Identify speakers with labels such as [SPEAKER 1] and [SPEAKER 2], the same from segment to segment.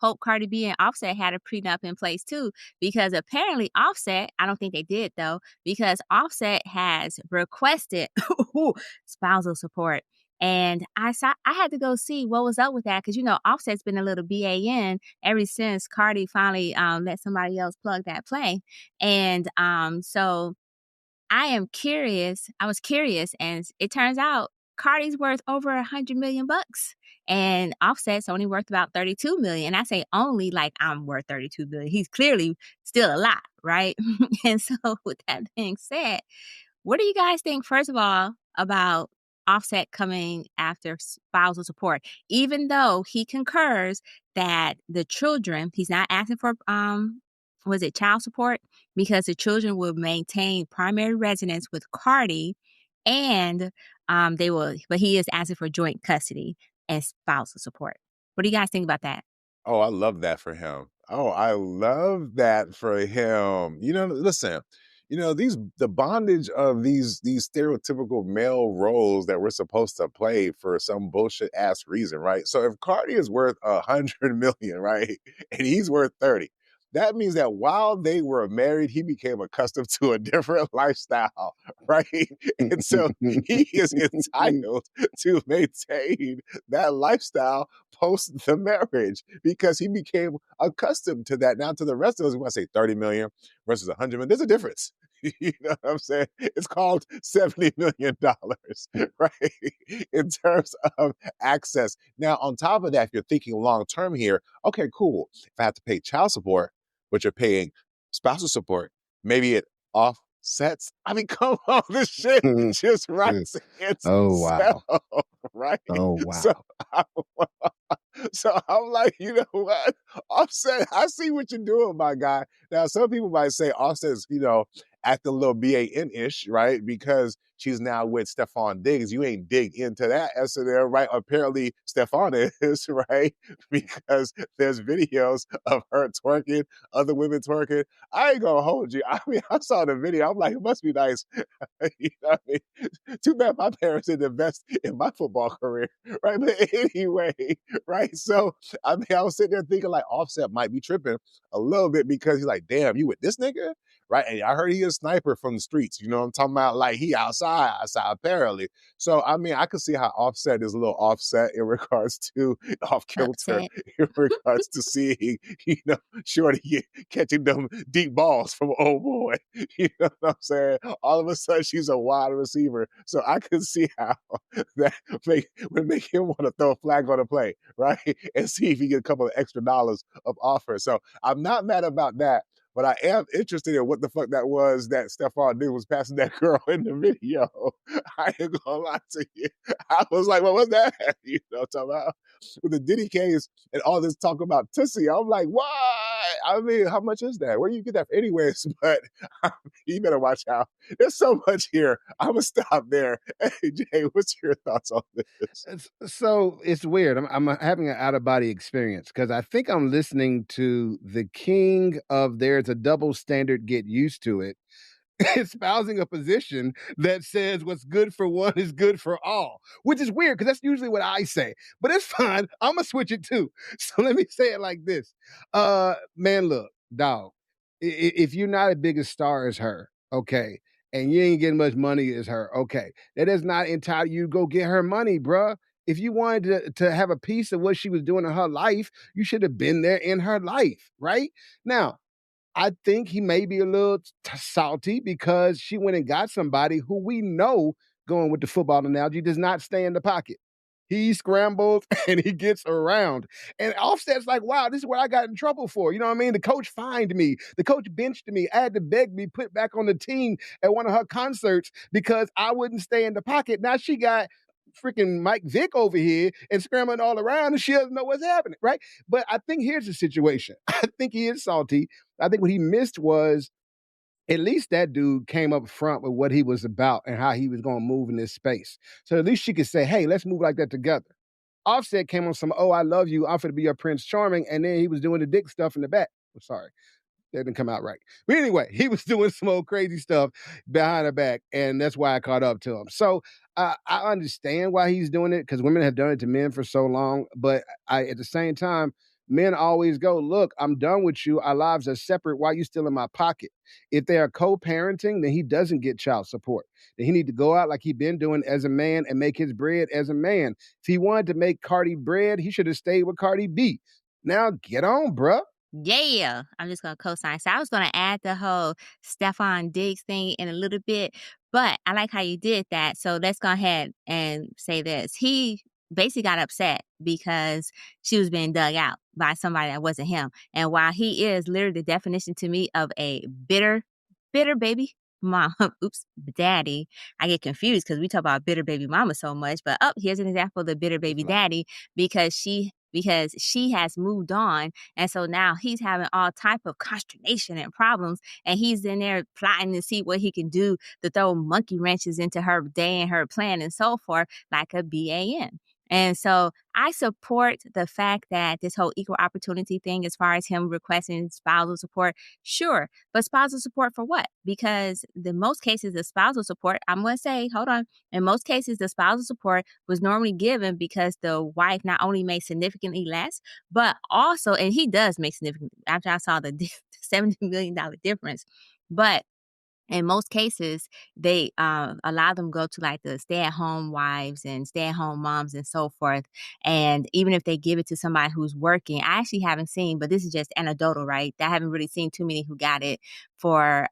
[SPEAKER 1] hope Cardi B and Offset had a prenup in place too, because apparently Offset, I don't think they did though, because Offset has requested spousal support. And I had to go see what was up with that because Offset's been a little BAN ever since Cardi finally let somebody else plug that play. And so I am curious. I was curious, and it turns out Cardi's worth over 100 million bucks, and Offset's only worth about 32 million. I say only like I'm worth 32 million. He's clearly still a lot, right? And so, with that being said, what do you guys think, first of all, about Offset coming after spousal support? Even though he concurs that the children, he's not asking for, was it child support? Because the children will maintain primary residence with Cardi and but he is asking for joint custody and spousal support. What do you guys think about that?
[SPEAKER 2] Oh, I love that for him. Oh, I love that for him. Listen, the bondage of these stereotypical male roles that we're supposed to play for some bullshit ass reason, right? So if Cardi is worth 100 million, right, and he's worth 30, that means that while they were married, he became accustomed to a different lifestyle, right? And so he is entitled to maintain that lifestyle post the marriage because he became accustomed to that. Now, to the rest of us, we want to say 30 million versus 100 million. There's a difference. You know what I'm saying? It's called $70 million, right? In terms of access. Now, on top of that, if you're thinking long term here, okay, cool. If I have to pay child support, but you're paying spousal support, maybe it offsets. I mean, come on, this shit just writes
[SPEAKER 3] Oh,
[SPEAKER 2] itself,
[SPEAKER 3] wow.
[SPEAKER 2] right?
[SPEAKER 3] Oh,
[SPEAKER 2] So
[SPEAKER 3] wow.
[SPEAKER 2] I, so I'm like, you know what? Offset, I see what you're doing, my guy. Now, some people might say Offset is, acting a little BAN-ish, right? Because she's now with Stefan Diggs. You ain't dig into that SNL, right? Apparently, Stefan is, right? Because there's videos of her twerking, other women twerking. I ain't gonna hold you. I mean, I saw the video. I'm like, it must be nice. You know what I mean? Too bad my parents didn't invest in my football career, right? But anyway, right? So, I mean, I was sitting there thinking like Offset might be tripping a little bit because he's like, damn, you with this nigga? Right? And I heard he a sniper from the streets. You know what I'm talking about? Like he outside apparently. So I mean, I could see how Offset is a little offset in regards to off kilter,
[SPEAKER 1] Upset.
[SPEAKER 2] in regards to seeing, Shorty catching them deep balls from old boy. You know what I'm saying? All of a sudden she's a wide receiver. So I could see how that would make him want to throw a flag on the play, right? And see if he get a couple of extra dollars of offer. So I'm not mad about that. But I am interested in what the fuck that was that Stefan Diggs was passing that girl in the video. I ain't gonna lie to you. I was like, what was that? You know what I'm talking about? With the Diddy case and all this talk about Tussie, I'm like, what? I mean, how much is that? Where do you get that from? Anyways, but you better watch out. There's so much here. I'm gonna stop there. Hey, Jay, what's your thoughts on this?
[SPEAKER 3] So it's weird. I'm having an out of body experience because I think I'm listening to the king of there's a double standard, get used to it, espousing a position that says what's good for one is good for all, which is weird because that's usually what I say. But it's fine. I'm gonna switch it too. So let me say it like this. Man, look, dog. If you're not as big a star as her, okay, and you ain't getting much money as her, okay, that does not entitle you to go get her money, bruh. If you wanted to have a piece of what she was doing in her life, you should have been there in her life, right? Now, I think he may be a little salty because she went and got somebody who we know, going with the football analogy, does not stay in the pocket. He scrambles and he gets around. And Offset's like, wow, this is what I got in trouble for. You know what I mean? The coach fined me. The coach benched me. I had to beg me put back on the team at one of her concerts because I wouldn't stay in the pocket. Now she got freaking Mike Vick over here and scrambling all around and she doesn't know what's happening, right? But I think here's the situation. I think he is salty. I think what he missed was at least that dude came up front with what he was about and how he was going to move in this space. So at least she could say, hey, let's move like that together. Offset came on some, oh, I love you. I'm going to be your Prince Charming. And then he was doing the dick stuff in the back. Oh, sorry. That didn't come out right. But anyway, he was doing some old crazy stuff behind her back. And that's why I caught up to him. So I understand why he's doing it because women have done it to men for so long. But at the same time, Men always go, "Look, I'm done with you. Our lives are separate. Why you still in my pocket?" If they are co-parenting, then he doesn't get child support. Then he need to go out like he been doing as a man and make his bread as a man. If he wanted to make Cardi bread, he should have stayed with Cardi B. Now get on, bruh.
[SPEAKER 1] Yeah, I'm just gonna co-sign. So I was gonna add the whole Stefan Diggs thing in a little bit, but I like how you did that. So let's go ahead and say this. He basically got upset because she was being dug out by somebody that wasn't him. And while he is literally the definition to me of a bitter baby mom, oops, daddy, I get confused because we talk about bitter baby mama so much. But here's an example of the bitter baby
[SPEAKER 2] Right.
[SPEAKER 1] daddy because she has moved on, and so now he's having all type of consternation and problems, and he's in there plotting to see what he can do to throw monkey wrenches into her day and her plan and so forth, like a BAN. And so I support the fact that this whole equal opportunity thing, as far as him requesting spousal support, sure. But spousal support for what? Because the most cases of spousal support, I'm going to say, hold on. In most cases, the spousal support was normally given because the wife not only made significantly less, but also, and he does make significant, after I saw the $70 million difference, but in most cases, they allow them go to like the stay-at-home wives and stay-at-home moms and so forth. And even if they give it to somebody who's working, I actually haven't seen, but this is just anecdotal, right? I haven't really seen too many who got it for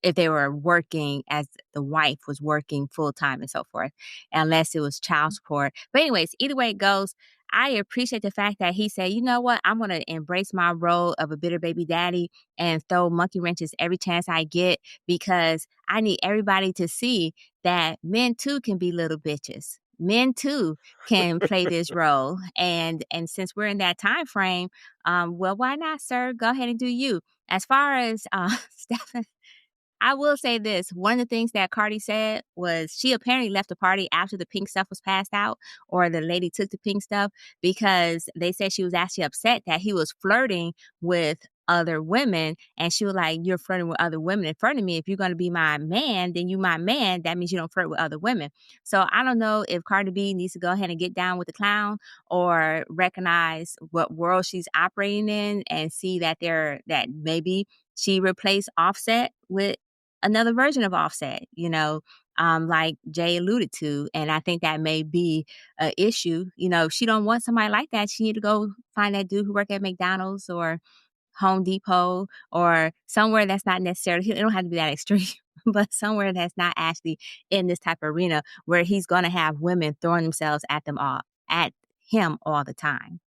[SPEAKER 1] if they were working as the wife was working full time and so forth, unless it was child support. But anyways, either way it goes, I appreciate the fact that he said, you know what, I'm gonna embrace my role of a bitter baby daddy and throw monkey wrenches every chance I get because I need everybody to see that men too can be little bitches. Men too can play this role. And since we're in that time frame, well, why not, sir? Go ahead and do you. As far as Steph I will say this, one of the things that Cardi said was she apparently left the party after the pink stuff was passed out or the lady took the pink stuff because they said she was actually upset that he was flirting with other women, and she was like, "You're flirting with other women in front of me. If you're gonna be my man, then you my man. That means you don't flirt with other women." So I don't know if Cardi B needs to go ahead and get down with the clown or recognize what world she's operating in and see that maybe she replaced Offset with another version of Offset, like Jay alluded to. And I think that may be a issue. If she don't want somebody like that, she need to go find that dude who work at McDonald's or Home Depot or somewhere that's not necessarily, it don't have to be that extreme, but somewhere that's not actually in this type of arena where he's going to have women throwing themselves at him all the time.